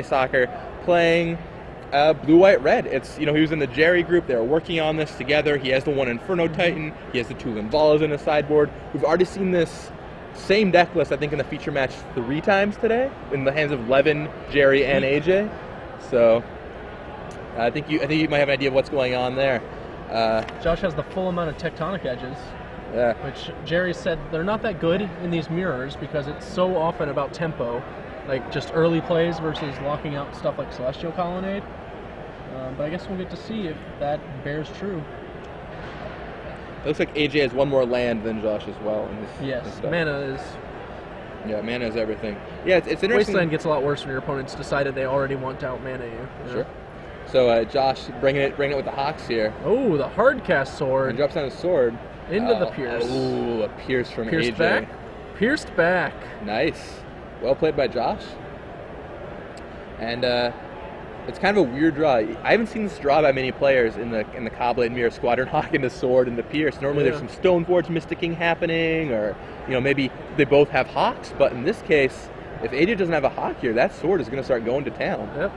Sacher playing blue, white, red. It's, he was in the Jerry group. They were working on this together. He has the one Inferno Titan. He has the two Linvalas in his sideboard. We've already seen this same deck list, I think, in the feature match 3 times today in the hands of Levin, Jerry, and AJ. So I think you might have an idea of what's going on there. Josh has the full amount of tectonic edges. Yeah. Which Jerry said they're not that good in these mirrors because it's so often about tempo, like just early plays versus locking out stuff like Celestial Colonnade. But I guess we'll get to see if that bears true. It looks like AJ has one more land than Josh as well. Yes, mana is... Yeah, mana is everything. Yeah, it's interesting. Wasteland gets a lot worse when your opponents decided they already want to out-mana you. Sure. So Josh bringing it with the Hawks here. Oh, the hard cast sword. He drops down his sword. Into the Pierce. Ooh, a Pierce from Pierced AJ. back? Pierced back. Nice. Well played by Josh. And it's kind of a weird draw. I haven't seen this draw by many players in the Cobblade Mirror. Squadron Hawk into Sword into Pierce. Normally there's some Stoneforge Mysticking happening, or maybe they both have Hawks. But in this case, if AJ doesn't have a Hawk here, that Sword is going to start going to town. Yep.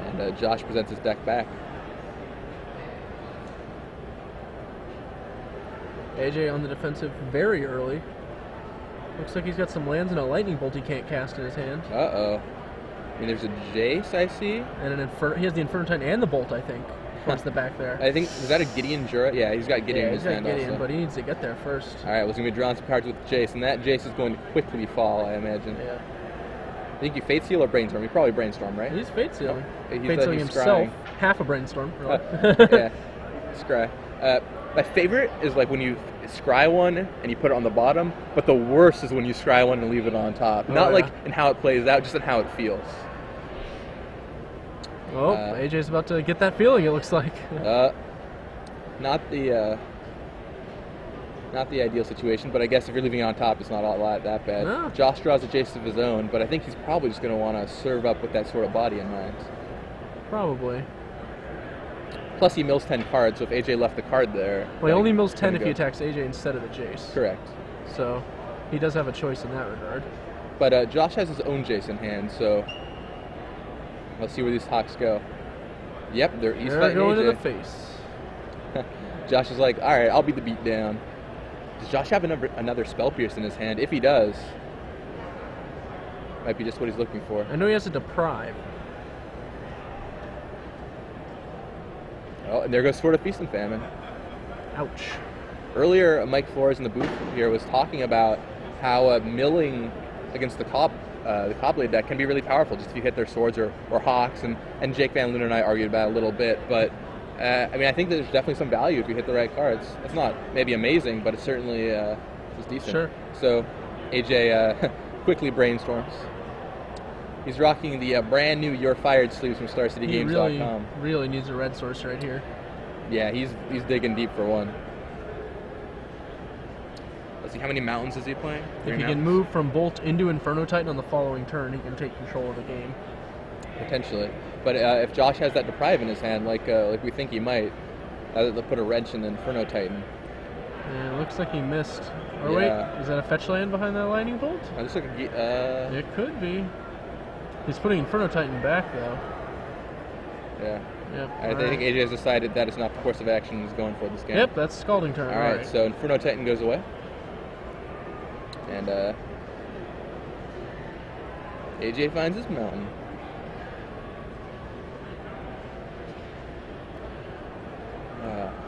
And Josh presents his deck back. AJ on the defensive very early. Looks like he's got some lands and a lightning bolt he can't cast in his hand. Uh-oh. I mean, there's a Jace, I see. And he has the Inferno Titan and the bolt, I think, towards the back there. I think, is that a Gideon Jura? Yeah, he's got Gideon in his hand Gideon, also. but he needs to get there first. All right, well, he's going to be drawing some cards with Jace, and that Jace is going to quickly fall, I imagine. Yeah. I think you Fate Seal or Brainstorm? You probably Brainstorm, right? He's Fate Sealing. Oh, Fate Sealing himself. Half a Brainstorm, really. Yeah, Scry. My favorite is like when you scry one and you put it on the bottom, but the worst is when you scry one and leave it on top. Not like in how it plays out, just in how it feels. Oh, AJ's about to get that feeling, it looks like. Not the ideal situation, but I guess if you're leaving it on top, it's not all that bad. No. Josh draws a Jace of his own, but I think he's probably just going to want to serve up with that sort of body in mind. Probably. Plus, he mills 10 cards, so if AJ left the card there... Well, he only mills 10 if he attacks AJ instead of the Jace. Correct. So, he does have a choice in that regard. But Josh has his own Jace in hand, so... Let's see where these Hawks go. Yep, they're East fighting going AJ. to the face. Josh is like, alright, I'll be the beatdown. Does Josh have another Spell Pierce in his hand? If he does, might be just what he's looking for. I know he has a Deprive. Oh, and there goes Sword of Feast and Famine. Ouch. Earlier, Mike Flores in the booth here was talking about how milling against the Cobblade deck can be really powerful, just if you hit their swords or Hawks, and Jake Van Loon and I argued about it a little bit, but I mean, I think there's definitely some value if you hit the right cards. It's not maybe amazing, but it's certainly it's decent. Sure. So AJ quickly brainstorms. He's rocking the brand new You're Fired sleeves from StarCityGames.com. He really needs a red source right here. Yeah, he's digging deep for one. Let's see, how many mountains is he playing? If he can move from Bolt into Inferno Titan on the following turn, he can take control of the game. Potentially. But if Josh has that Deprive in his hand, like we think he might, they'll put a wrench in the Inferno Titan. Yeah, it looks like he missed. Or wait, is that a fetch land behind that lightning bolt? It could be. He's putting Inferno Titan back, though. Yeah. Yep. I think AJ has decided that is not the course of action he's going for this game. Yep, that's Scalding turn. All right, so Inferno Titan goes away. And AJ finds his mountain.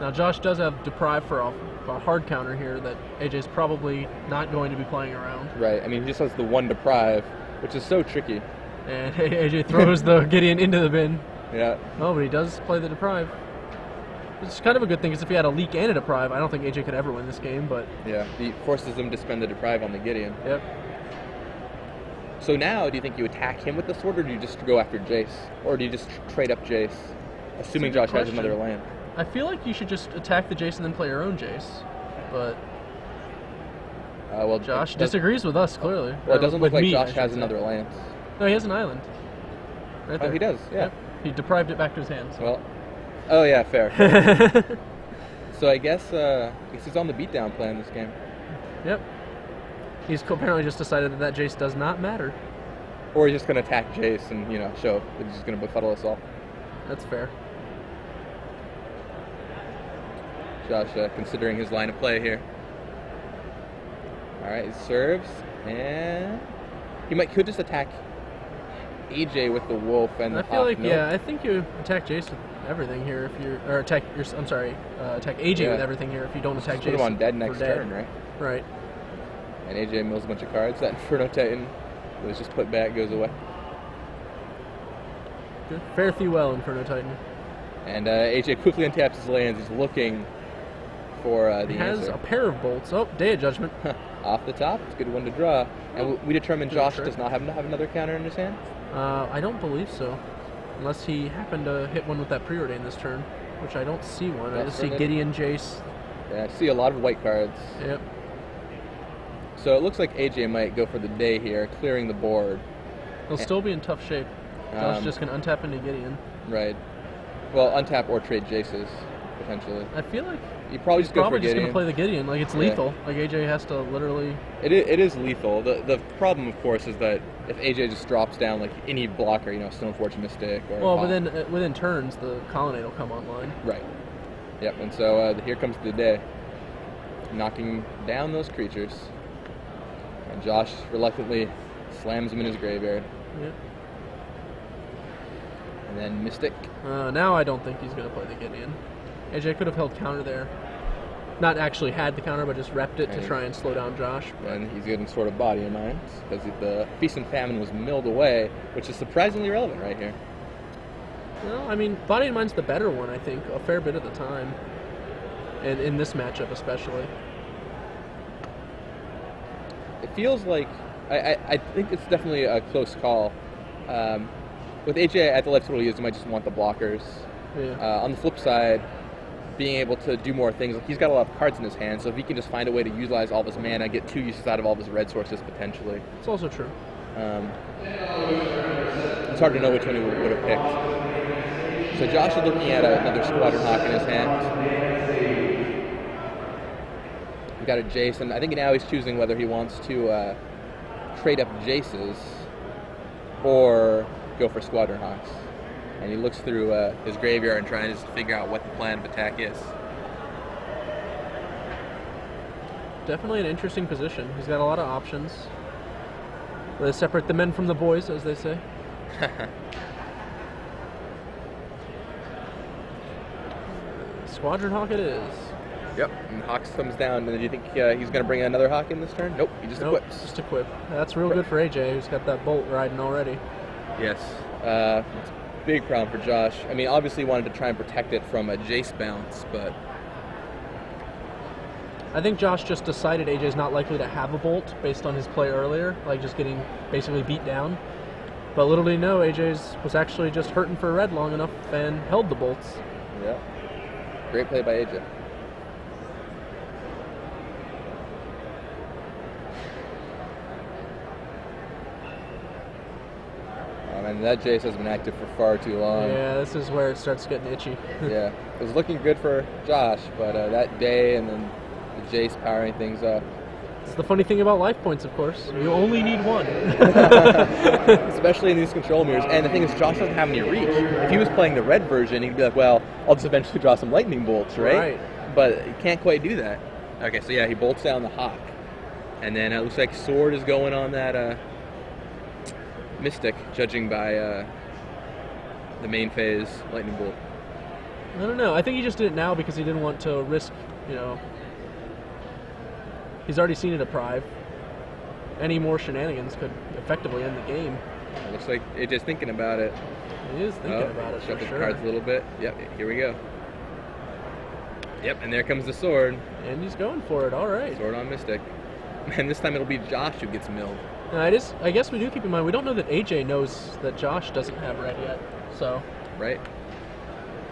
Now Josh does have Deprive for a hard counter here that AJ's probably not going to be playing around. Right, I mean he just has the one Deprive, which is so tricky. And AJ throws the Gideon into the bin. Yeah. Oh, but he does play the Deprive. It's kind of a good thing, because if he had a Leak and a Deprive, I don't think AJ could ever win this game, but... Yeah, he forces him to spend the Deprive on the Gideon. Yep. So now, do you think you attack him with the sword, or do you just go after Jace? Or do you just trade up Jace, assuming Josh has another land? I feel like you should just attack the Jace and then play your own Jace, but... well, Josh disagrees with us, clearly. Well, it doesn't look like Josh has another land. No, he has an island. Right there. Oh, he does, yeah. Yep. He deprived it back to his hands. Well, oh yeah, fair. So I guess he's on the beatdown plan this game. Yep. He's apparently just decided that Jace does not matter. Or he's just going to attack Jace and, you know, show that he's just going to befuddle us all. That's fair. Josh considering his line of play here. All right, he serves, and he could just attack AJ with the wolf and the I feel hawk. like, yeah, I think you attack Jace with everything here if you're, or attack your, I'm sorry, attack AJ with everything here if you don't attack Jace. Put him on dead next turn, right? Right. And AJ mills a bunch of cards. That Inferno Titan was just put back, goes away. Good. Fare thee well, Inferno Titan. And AJ quickly untaps his lands. He's looking for the he has answer. a pair of bolts. Oh, Day of Judgment. Off the top. It's a good one to draw. And we determined Josh does not have another counter in his hand? I don't believe so. Unless he happened to hit one with that preordain this turn, which I don't see one. I just see Gideon, Jace. Yeah, I see a lot of white cards. Yep. So it looks like AJ might go for the day here, clearing the board. He'll still be in tough shape. Josh just going to untap into Gideon. Right. Well, untap or trade Jaces, potentially. I feel like you probably just go for just Gideon. going to play the Gideon. Like, it's lethal. Like, AJ has to literally... It is lethal. The problem, of course, is that if AJ just drops down, like, any blocker, you know, Stoneforge Mystic or... Well, within turns, the Colonnade will come online. Right. Yep, and so here comes the day. Knocking down those creatures. And Josh reluctantly slams them in his graveyard. Yep. And then Mystic. Now I don't think he's going to play the Gideon. AJ could have held counter there. Not actually had the counter, but just repped it to try and slow down Josh. And he's getting sort of body in mind, because the Feast and Famine was milled away, which is surprisingly relevant right here. Well, I mean, body in mind's the better one, I think, a fair bit of the time. And in this matchup especially. It feels like, I think it's definitely a close call. With AJ at the left total use, he might just want the blockers. Yeah. On the flip side, being able to do more things, like he's got a lot of cards in his hand, so if he can just find a way to utilize all of his mana, get 2 uses out of all of his red sources potentially. It's also true. It's hard to know which one he would have picked. So Josh is looking at another Squadron Hawk in his hand. We got a Jace, and I think now he's choosing whether he wants to trade up Jaces or go for Squadron Hawks. And he looks through his graveyard and trying to just figure out what the plan of attack is. Definitely an interesting position. He's got a lot of options. They separate the men from the boys, as they say. Squadron Hawk it is. Yep, and Hawks comes down. And do you think he's going to bring another Hawk in this turn? Nope, he just equips. Just equip. That's real good for AJ, who's got that bolt riding already. Yes. It's a big problem for Josh. I mean, obviously he wanted to try and protect it from a Jace bounce, but... I think Josh just decided AJ's not likely to have a bolt based on his play earlier, like just getting basically beat down. But little did he know, AJ's was actually just hurting for red long enough and held the bolts. Yeah. Great play by AJ. And that Jace has been active for far too long. Yeah, this is where it starts getting itchy. Yeah, it was looking good for Josh, but that day and then the Jace powering things up. It's the funny thing about life points, of course. You only need one. Especially in these control mirrors. And the thing is, Josh doesn't have any reach. If he was playing the red version, he'd be like, well, I'll just eventually draw some lightning bolts, right? But he can't quite do that. Okay, so yeah, he bolts down the Hawk. And then it looks like Sword is going on that Mystic, judging by the main phase lightning bolt. I don't know. I think he just did it now because he didn't want to risk, he's already seen it deprive. Any more shenanigans could effectively end the game. It looks like AJ's thinking about it. He is thinking about it, for shuffle sure. cards a little bit. Yep, here we go. Yep, and there comes the Sword. And he's going for it, all right. Sword on Mystic. And this time it'll be Josh who gets milled. And I guess we do keep in mind, we don't know that AJ knows that Josh doesn't have red yet, so... Right.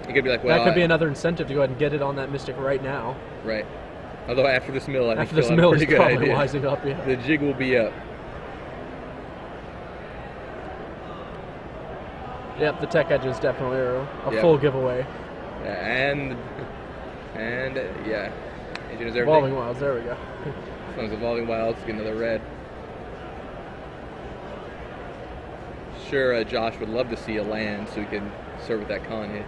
It could be like, well... That could be another incentive to go ahead and get it on that Mystic right now. Right. Although after this mill, I think after this mill is good probably idea. wising up, yeah. The jig will be up. Yep, the tech edge is definitely a full giveaway. Yeah, and yeah. AJ knows everything. Evolving Wilds, there we go. Someone's evolving wilds, get another red. Sure, Josh would love to see a land so he can serve with that colony.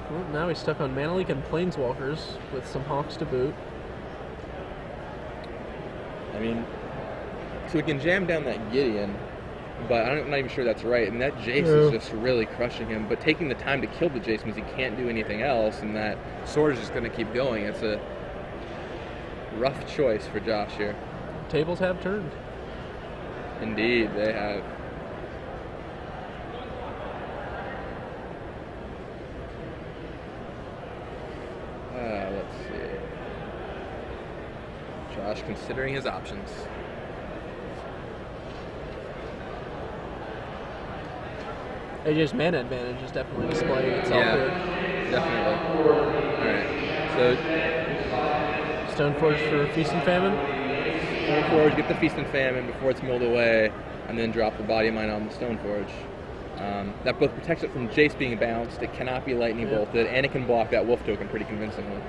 Well, now he's stuck on Mana Leak and Planeswalkers with some Hawks to boot. I mean, so he can jam down that Gideon, but I'm not even sure that's right. And that Jace is just really crushing him. But taking the time to kill the Jace means he can't do anything else, and that sword is just going to keep going. It's a rough choice for Josh here. Tables have turned. Indeed, they have. Let's see. Josh considering his options. AJ's mana advantage is definitely displaying itself here. Definitely. Alright, so Stoneforge for Feast and Famine. Stoneforge, get the Feast and Famine before it's milled away, and then drop the Body of Mine on the Stoneforge. That both protects it from Jace being bounced, it cannot be lightning bolted, and it can block that Wolf token pretty convincingly.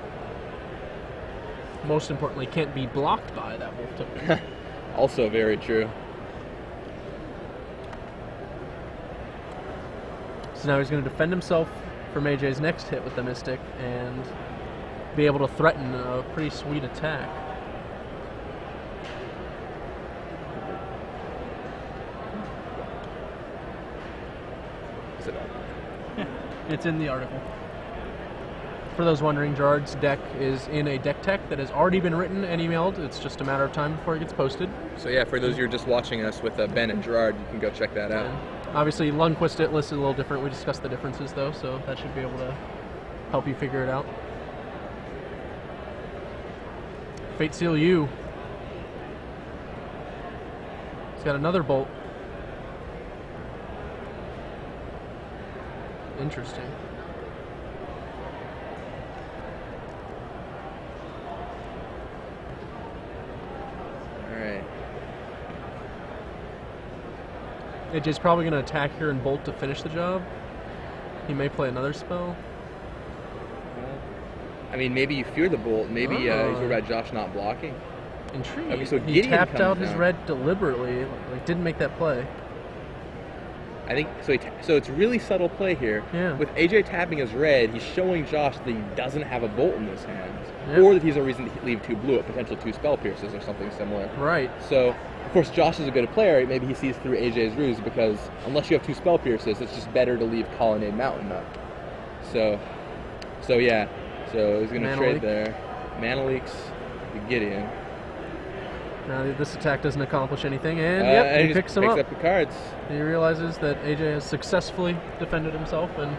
Most importantly, can't be blocked by that Wolf token. Also very true. So now he's going to defend himself from AJ's next hit with the Mystic and be able to threaten a pretty sweet attack. Is it on? Yeah, it's in the article. For those wondering, Gerard's deck is in a deck tech that has already been written and emailed. It's just a matter of time before it gets posted. So yeah, for those of you who are just watching us with Ben and Gerard, you can go check that out. And obviously, Lundquist it listed a little different. We discussed the differences though, so that should be able to help you figure it out. Fate Seal U. He's got another bolt. Interesting. Alright. AJ's probably going to attack here and bolt to finish the job. He may play another spell. I mean, maybe you fear the bolt. Maybe he's worried about Josh not blocking. Intrigued. Okay, so he Gideon tapped comes out his down. red deliberately. Like, didn't make that play. I think so. So it's really subtle play here. Yeah. With AJ tapping his red, he's showing Josh that he doesn't have a bolt in his hands, Yeah. or that he's a reason to leave 2 blue, a potential 2 spell pierces or something similar. Right. So, of course, Josh is a good player. Maybe he sees through AJ's ruse because unless you have 2 spell pierces, it's just better to leave Colonnade Mountain up. So yeah. So he's going to Mana trade leak. there. Mana leaks the Gideon. Now this attack doesn't accomplish anything, and And he just picks him picks up. up the cards. He realizes that AJ has successfully defended himself and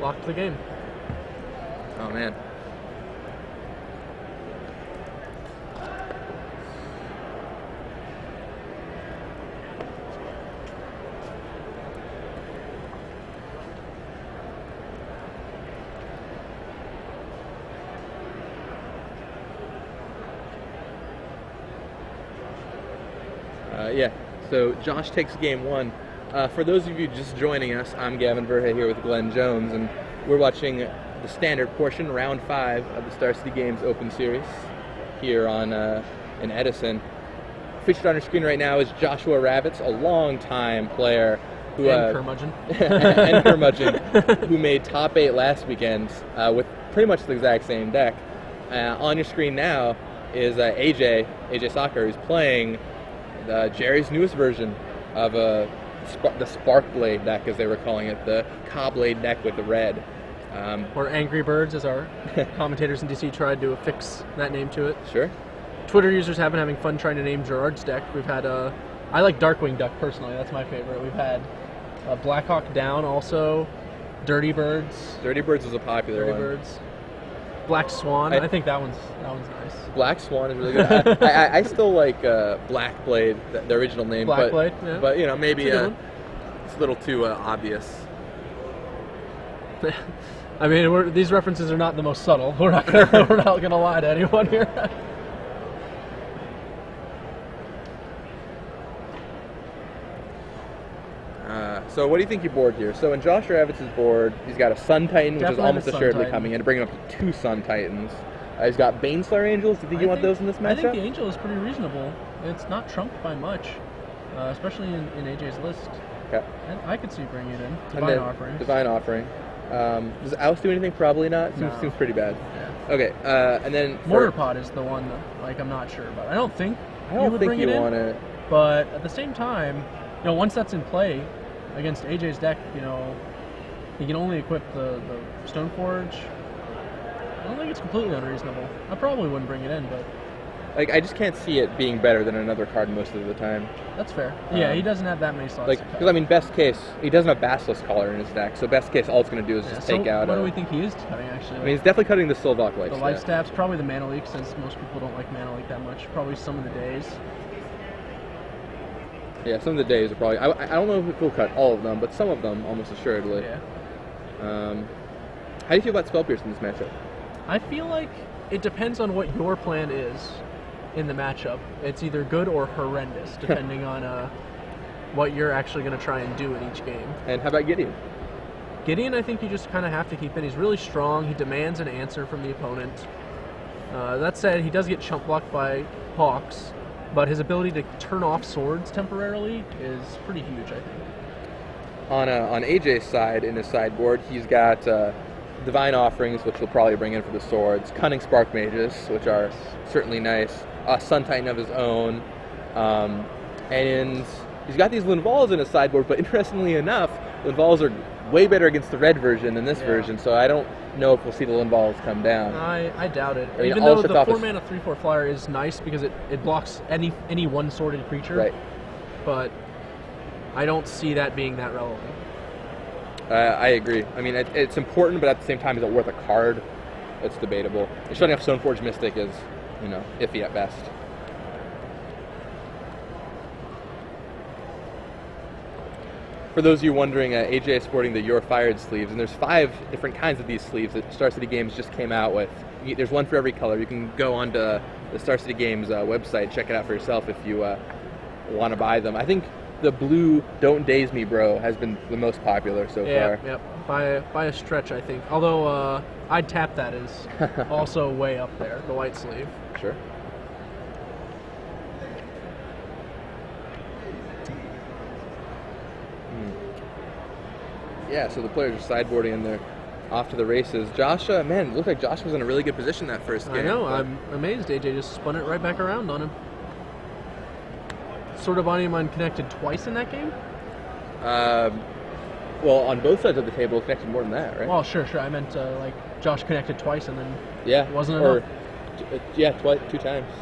locked the game. Oh man. Yeah, so Josh takes game 1. For those of you just joining us, I'm Gavin Verhey here with Glenn Jones, and we're watching the standard portion, round 5 of the Star City Games Open Series here on in Edison. Featured on your screen right now is Joshua Ravitz, a longtime player who And curmudgeon. and curmudgeon, who made top 8 last weekend with pretty much the exact same deck. On your screen now is AJ Sacher, who's playing Jerry's newest version of the Sparkblade deck, as they were calling it, the Cobblade deck with the red. Or Angry Birds, as our commentators in DC tried to affix that name to it. Sure. Twitter users have been having fun trying to name Gerard's deck. We've had I like Darkwing Duck personally. That's my favorite. We've had Blackhawk Down also, Dirty Birds. Dirty Birds is a popular Dirty one. Birds. Black Swan. I think that one's nice. Black Swan is really good. I still like Black Blade, the original name. Black Blade, yeah. But you know, maybe It's a good it's a little too obvious. I mean, these references are not the most subtle. We're not gonna lie to anyone here. So what do you think you board here? So in Josh Ravitz's board, he's got a Sun Titan, which Definitely is almost the Sun assuredly Titan. coming in to bring him up to 2 Sun Titans. He's got Baneslayer Angels. Do you think you want those in this matchup? I think the Angel is pretty reasonable. It's not trumped by much, especially in AJ's list. Okay. And I could see bringing it in. Divine Offering. Divine Offering. Does Oust do anything? Probably not. Seems pretty bad. Yeah. Okay, and then Mortar Pod is the one that, like, I'm not sure about. I don't think you would bring it in. Want it. But at the same time, once that's in play against AJ's deck, he can only equip the Stoneforge. I don't think it's completely unreasonable. I probably wouldn't bring it in, but like, I just can't see it being better than another card most of the time. That's fair. Yeah, he doesn't have that many slots. Like, because I mean, best case, he doesn't have Basilisk Collar in his deck, so best case, all it's going to do is just take out. What do we think he is cutting, actually? I mean, he's definitely cutting the Sylvok Life. The Life Staffs, probably the Mana Leak, since most people don't like Mana Leak that much. Probably some of the days. Yeah, some of the days are probably. I don't know if he'll cut all of them, but some of them almost assuredly. Yeah. How do you feel about Spell Pierce in this matchup? I feel like it depends on what your plan is in the matchup. It's either good or horrendous, depending on what you're actually going to try and do in each game. And how about Gideon? Gideon, I think you just kind of have to keep in. He's really strong. He demands an answer from the opponent. That said, he does get chump blocked by Hawks, but his ability to turn off swords temporarily is pretty huge, I think. On AJ's side, in his sideboard, he's got Divine Offerings, which he'll probably bring in for the swords, Cunning Spark Mages, which are certainly nice, Sun Titan of his own, and he's got these Linvals in his sideboard, but interestingly enough, Linvals are way better against the red version than this version, so I don't know if we'll see the Linvals come down. I doubt it. I mean, even though the 4-mana 3/4 flyer is nice because it blocks any one-sorted creature, right? But I don't see that being that relevant. I agree. I mean, it's important, but at the same time, is it worth a card? It's debatable. Shutting off Stoneforge Mystic is, iffy at best. For those of you wondering, AJ is sporting the You're Fired sleeves, and there's 5 different kinds of these sleeves that Star City Games just came out with. There's one for every color. You can go onto the Star City Games website, check it out for yourself if you want to buy them. I think the blue Don't Daze Me Bro has been the most popular so far. Yep, by a stretch, I think. Although I'd tap that as also way up there, the white sleeve. Sure. Yeah, so the players are sideboarding and they're off to the races. Josh, man, it looked like Josh was in a really good position that first game. I know, I'm amazed AJ just spun it right back around on him. Sword of Body and Mind connected twice in that game? Well, on both sides of the table, it connected more than that, right? Well, sure. I meant, like, Josh connected twice and then it wasn't enough. Two times.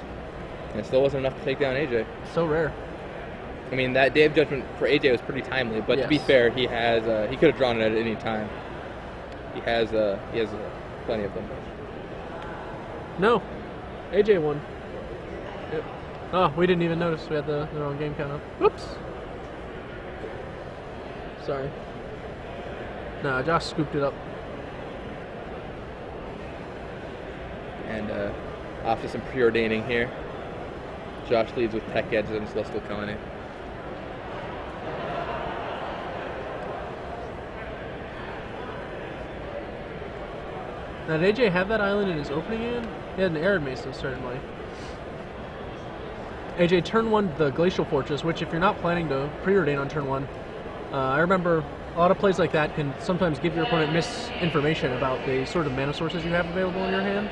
And it still wasn't enough to take down AJ. So rare. I mean, that Day of Judgment for AJ was pretty timely, but to be fair, he could have drawn it at any time. He has plenty of them. No, AJ won. Yep. Oh, we didn't even notice we had the wrong game count up. Whoops. Sorry. No, Josh scooped it up. And off to some preordaining here. Josh leads with Tech Edge and Celestial Colony. Now, did AJ have that island in his opening hand? He had an Arid Mesa, certainly. AJ, turn 1, the Glacial Fortress, which if you're not planning to preordain on turn 1, I remember a lot of plays like that can sometimes give your opponent misinformation about the sort of mana sources you have available in your hand.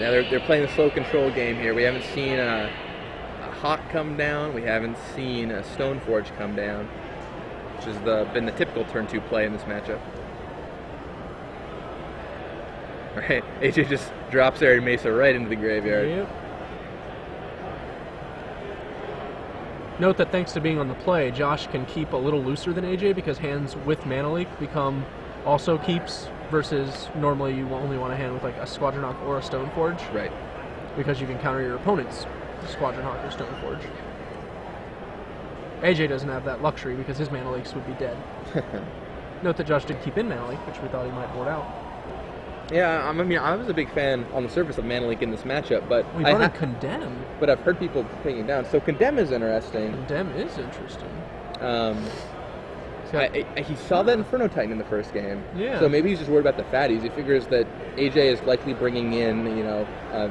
Now they're playing the slow control game here. We haven't seen a Hawk come down. We haven't seen a Stoneforge come down, which has been the typical turn 2 play in this matchup. Right, AJ just drops Arid Mesa right into the graveyard. Yep. Note that thanks to being on the play, Josh can keep a little looser than AJ because hands with Mana Leak become also keeps, versus normally you only want a hand with like a Squadron Hawk or a Stoneforge. Right. Because you can counter your opponent's Squadron Hawk or Stoneforge. AJ doesn't have that luxury because his Mana Leaks would be dead. Note that Josh did keep in Mana Leak, which we thought he might board out. Yeah, I mean, I was a big fan on the surface of Manalik in this matchup, but We brought in Condemn. But I've heard people putting it down. So Condemn is interesting. Condemn is interesting. He saw that Inferno Titan in the first game. Yeah. So maybe he's just worried about the fatties. He figures that AJ is likely bringing in,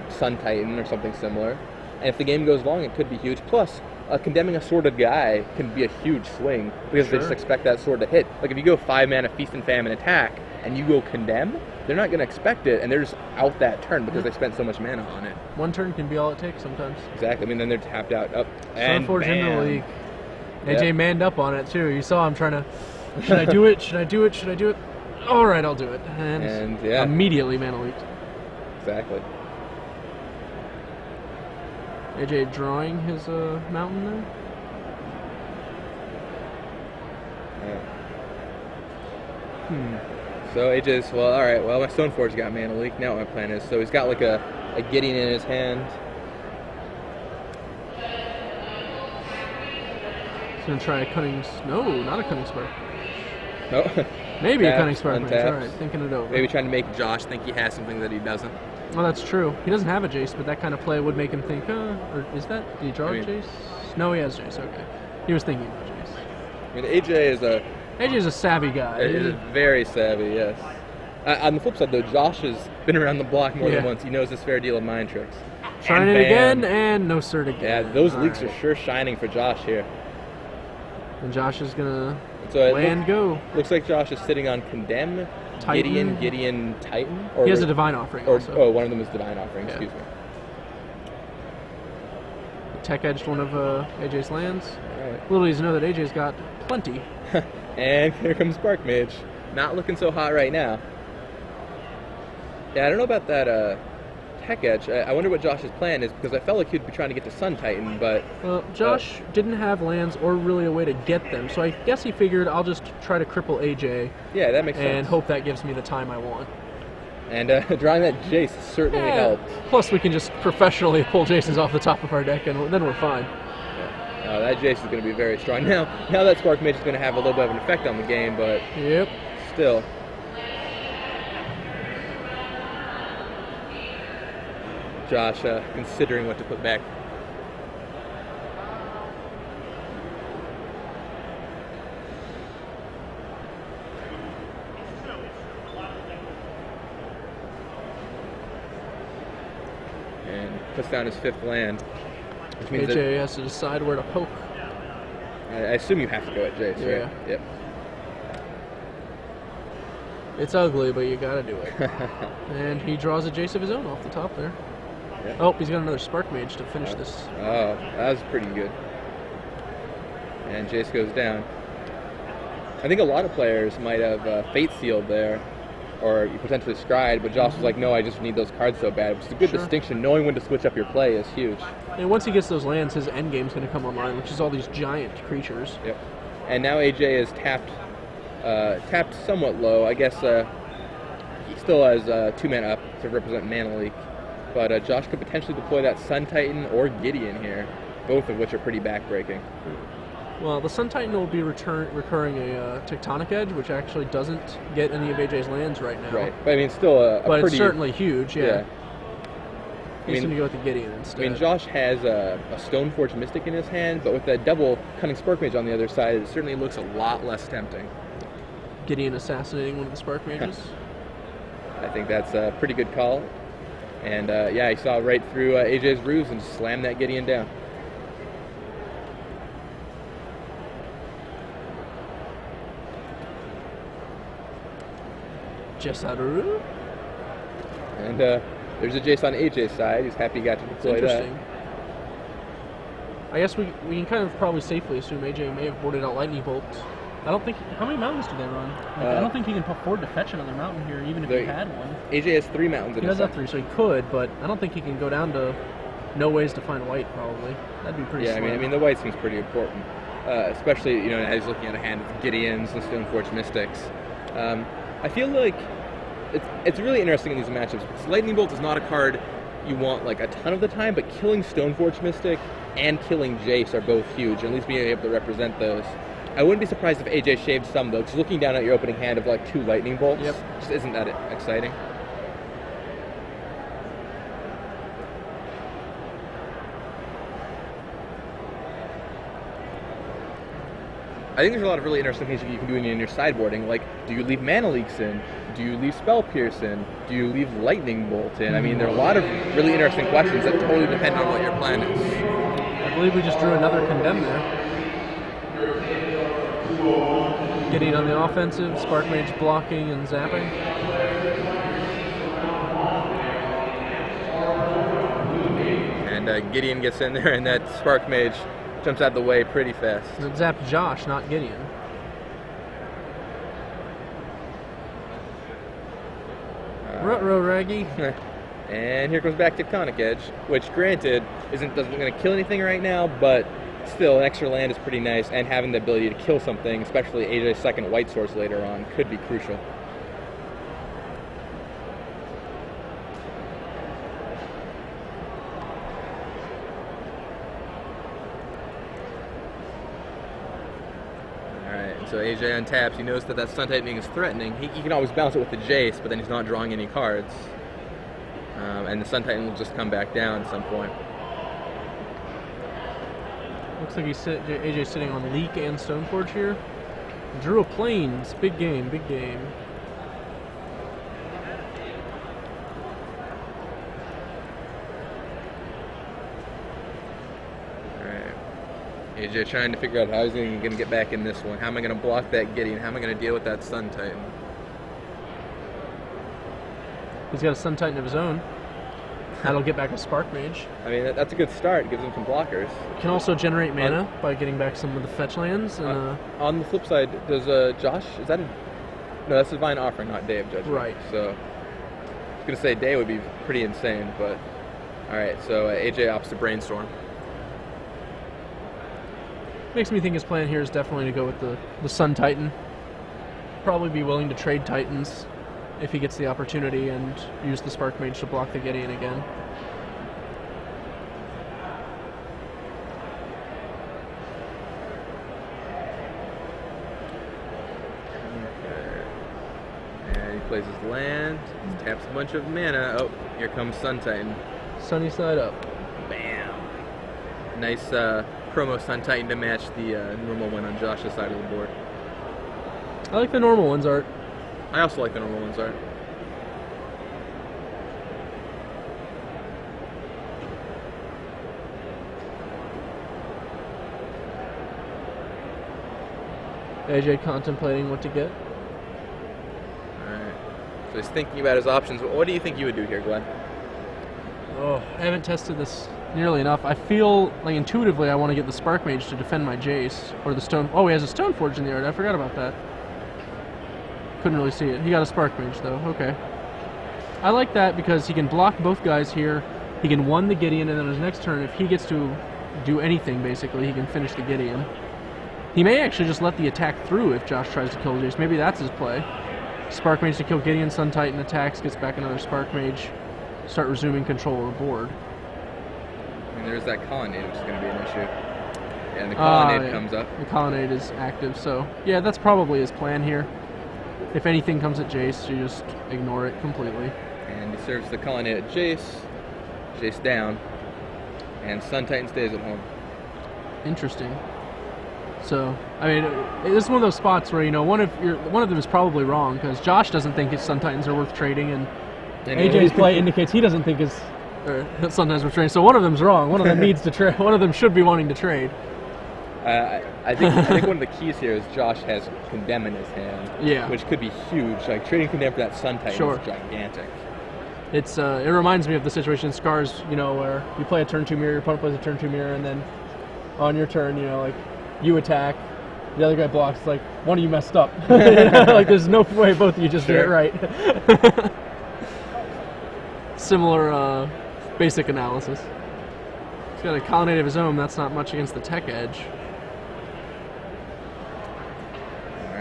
Sun Titan or something similar. And if the game goes long, it could be huge. Plus, condemning a sworded guy can be a huge swing because they just expect that sword to hit. Like if you go 5-mana Feast and Famine attack and you go Condemn, they're not going to expect it, and they're just out that turn because they spent so much mana on it. One turn can be all it takes sometimes. Exactly. I mean, then they're tapped out. And Stoneforge in the league. AJ manned up on it too. You saw him trying to, should I do it? Should I do it? Should I do it? All right, I'll do it. And immediately mana leaked. Exactly. AJ drawing his mountain there. So AJ's, well, all right, well, my Stoneforge got mana leak. Now what my plan is. So he's got like a Gideon in his hand. He's going to try a Cunning... No, not a Cunning Spark. No. Maybe Taps, a Cunning Spark. All untaps. right, thinking it over. Maybe trying to make Josh think he has something that he doesn't. Well, that's true. He doesn't have a Jace, but that kind of play would make him think, or is that... Did he draw a Jace? No, he has Jace, okay. He was thinking about Jace. I mean, AJ is a savvy guy. He's very savvy, yes. On the flip side, though, Josh has been around the block more than once. He knows his fair deal of mind tricks. Shine it again, and no cert again. Yeah, those leaks are sure shining for Josh here. And Josh is going to land go. Looks like Josh is sitting on Condemn, Titan. Gideon, Titan. He has a Divine Offering also. Oh, one of them is Divine Offering, excuse me. Tech edged one of AJ's lands. Right. Little easy to know that AJ's got plenty. And here comes Spark Mage. Not looking so hot right now. Yeah, I don't know about that Tech Edge. I wonder what Josh's plan is, because I felt like he'd be trying to get to Sun Titan, but... Well, Josh didn't have lands or really a way to get them, so I guess he figured I'll just try to cripple AJ. Yeah, that makes sense. And hope that gives me the time I want. And drawing that Jace certainly helped. Plus, we can just professionally pull Jaces off the top of our deck, and then we're fine. Yeah. That Jace is going to be very strong. Now that Spark Mage is going to have a little bit of an effect on the game, but still... Josh considering what to put back. And puts down his 5th land. Which means AJ has to decide where to poke. I assume you have to go at Jace, right? Yep. It's ugly, but you gotta do it. And he draws a Jace of his own off the top there. Yeah. Oh, he's got another Spark Mage to finish this. Oh, that was pretty good. And Jace goes down. I think a lot of players might have Fate Sealed there, or potentially Scryed, but Josh was like, no, I just need those cards so bad, which is a good distinction. Knowing when to switch up your play is huge. And once he gets those lands, his endgame's going to come online, which is all these giant creatures. Yep. And now AJ is tapped somewhat low. I guess he still has 2 mana up to represent mana leak. But Josh could potentially deploy that Sun Titan or Gideon here, both of which are pretty backbreaking. Well, the Sun Titan will be recurring a Tectonic Edge, which actually doesn't get any of AJ's lands right now. Right, but I mean, still but pretty... it's certainly huge, yeah. He's going to go with the Gideon instead. I mean, Josh has a Stoneforge Mystic in his hand, but with that double Cunning Spark Mage on the other side, it certainly looks a lot less tempting. Gideon assassinating one of the Spark Mages? I think that's a pretty good call. And he saw right through AJ's ruse and slammed that Gideon down. Jesadaru? And there's a Jace on AJ's side. He's happy he got to deploy that. I guess we can kind of probably safely assume AJ may have boarded out Lightning Bolt. I don't think... How many mountains do they run? I don't think he can afford to fetch another mountain here, even if he had one. AJ has 3 mountains in his He does have 3, so he could, but I don't think he can go down to no ways to find white, probably. That'd be pretty slim. I mean, the white seems pretty important. Especially, as he's looking at a hand of Gideons and Stoneforge Mystics. I feel like it's really interesting in these matchups, because Lightning Bolt is not a card you want like a ton of the time, but killing Stoneforge Mystic and killing Jace are both huge, at least being able to represent those. I wouldn't be surprised if AJ shaved some, though, because looking down at your opening hand of like 2 Lightning Bolts just isn't that exciting. I think there's a lot of really interesting things you can do in your sideboarding. Like, do you leave Mana Leaks in? Do you leave Spell Pierce in? Do you leave Lightning Bolt in? I mean, there are a lot of really interesting questions that totally depend on what your plan is. I believe we just drew another Condemn there. Getting on the offensive, Spark Mage blocking and zapping. And Gideon gets in there, and that Spark Mage jumps out of the way pretty fast. It zapped Josh, not Gideon. Ruh-roh, Raggy. And here comes back Tectonic Edge, which, granted, isn't going to kill anything right now, but still, an extra land is pretty nice, and having the ability to kill something, especially AJ's second white source later on, could be crucial. Alright, so AJ untaps. He knows that that Sun Tightening is threatening. He can always bounce it with the Jace, but then he's not drawing any cards. And the Sun Titan will just come back down at some point. Looks like AJ's sitting on Leak and Stoneforge here. Drew a Plains. Big game, big game. Alright. AJ trying to figure out how he's going to get back in this one. How am I going to block that Gideon? How am I going to deal with that Sun Titan? He's got a Sun Titan of his own. That'll get back a Spark Mage. I mean, that's a good start. It gives him some blockers. Can also generate mana by getting back some of the fetch lands. And, on the flip side, does Josh, is that a... No, that's Divine Offering, not Day of Judgment. Right. So, I was going to say Day would be pretty insane, but... Alright, so AJ opts to Brainstorm. Makes me think his plan here is definitely to go with the Sun Titan. Probably be willing to trade Titans if he gets the opportunity, and use the Spark Mage to block the Gideon again. Okay. And he plays his land, taps a bunch of mana. Oh, here comes Sun Titan. Sunny side up. Bam! Nice promo Sun Titan to match the normal one on Josh's side of the board. I like the normal ones, Art. I also like the normal ones, Art. AJ contemplating what to get. Alright. So he's thinking about his options. What do you think you would do here, Glenn? Oh, I haven't tested this nearly enough. I feel like intuitively I want to get the Spark Mage to defend my Jace. Or the Stone... Oh, he has a Stoneforge in the yard. I forgot about that. Couldn't really see it. He got a Spark Mage, though. Okay. I like that because he can block both guys here. He can one the Gideon, and then his next turn, if he gets to do anything, basically, he can finish the Gideon. He may actually just let the attack through if Josh tries to kill Jace. Maybe that's his play. Spark Mage to kill Gideon, Sun Titan attacks, gets back another Spark Mage, start resuming control of the board. And there's that Colonnade, which is going to be an issue. And the Colonnade comes up. The Colonnade is active, so yeah, that's probably his plan here. If anything comes at Jace, you just ignore it completely. And he serves the Colonnade at Jace. Jace down. And Sun Titan stays at home. Interesting. So, I mean, this is one of those spots where, you know, one of them is probably wrong, because Josh doesn't think his Sun Titans are worth trading, and AJ's play indicates he doesn't think his Sun Titans are worth trading. So one of them's wrong. One of them needs to trade. One of them should be wanting to trade. I think one of the keys here is Josh has Condemn in his hand, which could be huge. Like trading Condemn for that Sun Titan is gigantic. It's it reminds me of the situation in Scars, you know, where you play a turn 2 mirror, your opponent plays a turn 2 mirror, and then on your turn, you know, like you attack, the other guy blocks. Like one of you messed up. You know? Like there's no way both of you just did it right. Similar basic analysis. He's got a Colonnade of his own. That's not much against the Tech Edge.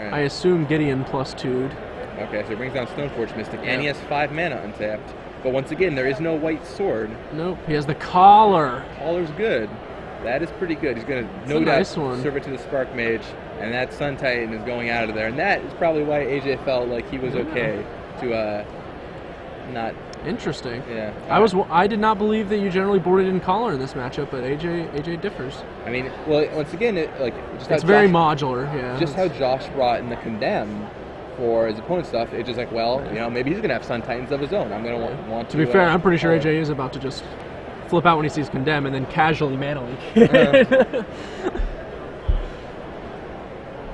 I assume Gideon +2'd. Okay, so he brings down Stoneforge Mystic, and he has 5 mana untapped. But once again, there is no white sword. Nope, he has the Collar. Collar's good. That is pretty good. He's going to no doubt serve it to the Spark Mage, and that Sun Titan is going out of there. And that is probably why AJ felt like he was okay to not Interesting. Yeah. I did not believe that you generally boarded in collar in this matchup, but AJ differs. I mean, well, once again, It's very modular. Yeah. Just how Josh brought in the condemn for his opponent's stuff. It's just like, well, maybe he's gonna have Sun Titans of his own. I'm gonna want to. To be fair, I'm pretty sure AJ is about to just flip out when he sees condemn and then casually mana leak.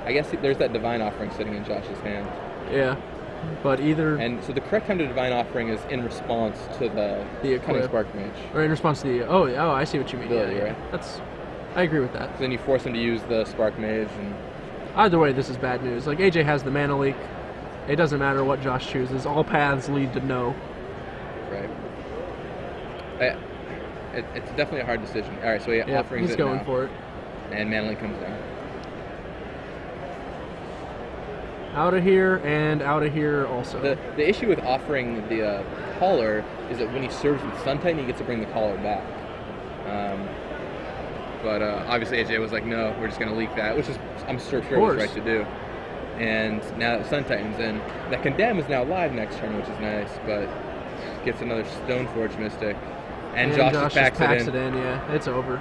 I guess there's that divine offering sitting in Josh's hand. Yeah. But and so the correct time to divine offering is in response to the cunning spark mage, or in response to the I see what you mean. Ability, yeah. Right? I agree with that. So then you force him to use the spark mage, and either way, this is bad news. Like AJ has the mana leak. It doesn't matter what Josh chooses. All paths lead to no. Right. It's definitely a hard decision. All right, so offerings. He's going for it, and mana leak comes down. Out of here and out of here also. The issue with offering the collar is that when he serves with Sun Titan, he gets to bring the collar back. But obviously AJ was like, no, we're just going to leak that, which is, I'm sure was right to do. And now that Sun Titan's in, that Condemn is now live next turn, which is nice, but gets another Stoneforge Mystic. And Josh just packs it in. Yeah, it's over.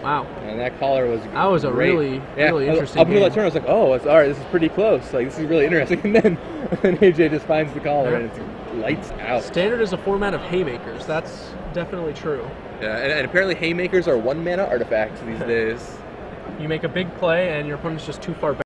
Wow. And that collar was a really interesting Up until that turn, I was like, oh, it's all right, this is pretty close. Like, this is really interesting. And then AJ just finds the collar, and it's lights out. Standard is a format of Haymakers. That's definitely true. Yeah, and apparently Haymakers are 1 mana artifacts these days. You make a big play, and your opponent's just too far back.